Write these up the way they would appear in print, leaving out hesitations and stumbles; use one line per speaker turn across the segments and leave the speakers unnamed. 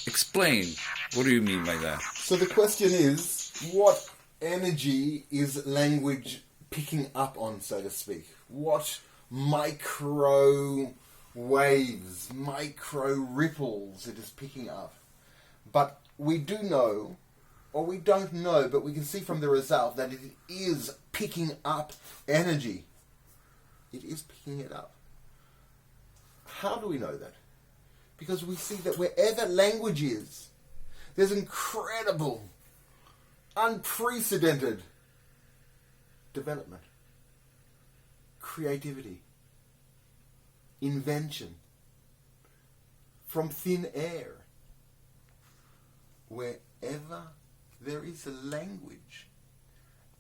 Explain. What do you mean by that?
So the question is, what energy is language picking up on, so to speak? What micro waves, micro ripples it is picking up? But we do know, or we don't know, but we can see from the result that it is picking up energy. It is picking it up. How do we know that? Because we see that wherever language is, there's incredible, unprecedented development, creativity, invention, from thin air. Wherever there is a language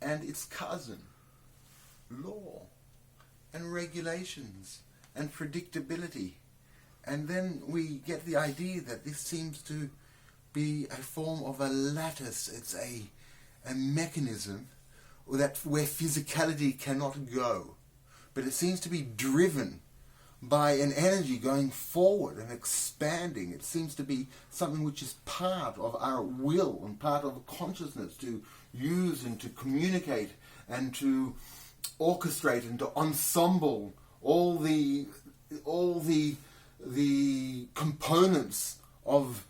and its cousin, law and regulations and predictability. And then we get the idea that this seems to be a form of a lattice. It's a mechanism that where physicality cannot go. But it seems to be driven by an energy going forward and expanding. It seems to be something which is part of our will and part of consciousness to use and to communicate and to orchestrate and to ensemble all the components of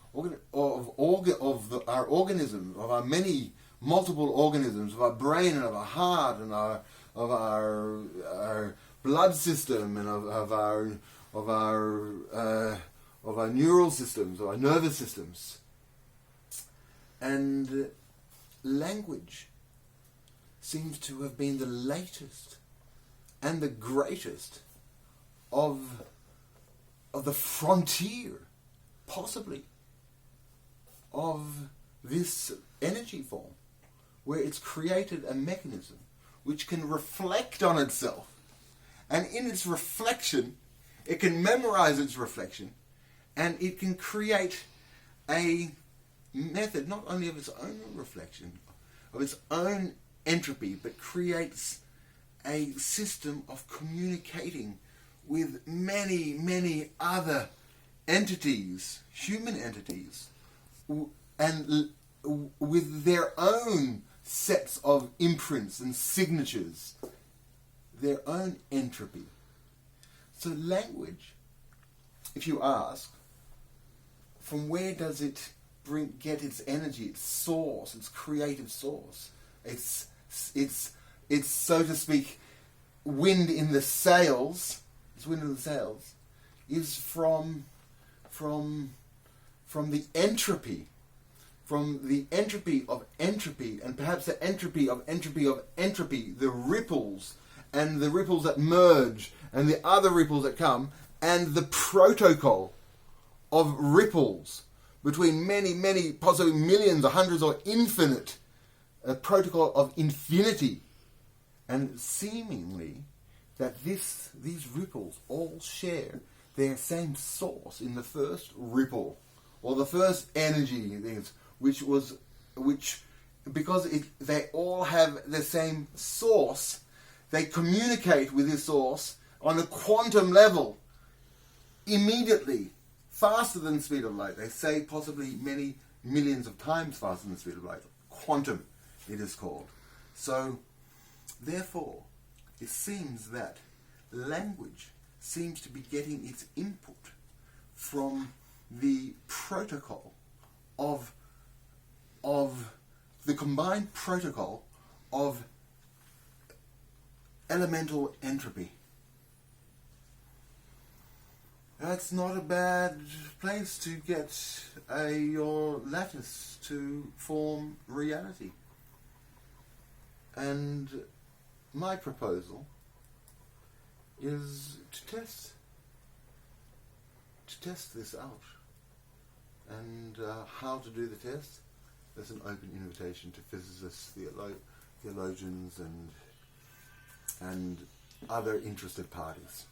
our organism, of our many multiple organisms, of our brain and of our heart and of our blood system and of our neural systems, of our nervous systems. And language seems to have been the latest and the greatest of the frontier, possibly, of this energy form, where it's created a mechanism which can reflect on itself. And in its reflection, it can memorize its reflection, and it can create a method not only of its own reflection, of its own entropy, but creates a system of communicating with many, many other entities, human entities, and with their own sets of imprints and signatures, their own entropy. So language, if you ask, from where does it get its energy, its source, its creative source? It's so to speak, wind in the sails. Its wind in the sails is from the entropy. From the entropy of entropy, and perhaps the entropy of entropy of entropy, the ripples, and the ripples that merge, and the other ripples that come, and the protocol of ripples between many, many, possibly millions or hundreds or infinite, a protocol of infinity. And seemingly that these ripples all share their same source in the first ripple, or the first energy, which because they all have the same source, they communicate with this source on a quantum level immediately, faster than the speed of light. They say possibly many millions of times faster than the speed of light. Quantum, it is called. So, therefore, it seems that language seems to be getting its input from the protocol of the combined protocol of elemental entropy. That's not a bad place to get your lattice to form reality. And my proposal is to test this out. And how to do the test? There's an open invitation to physicists, theologians, and other interested parties.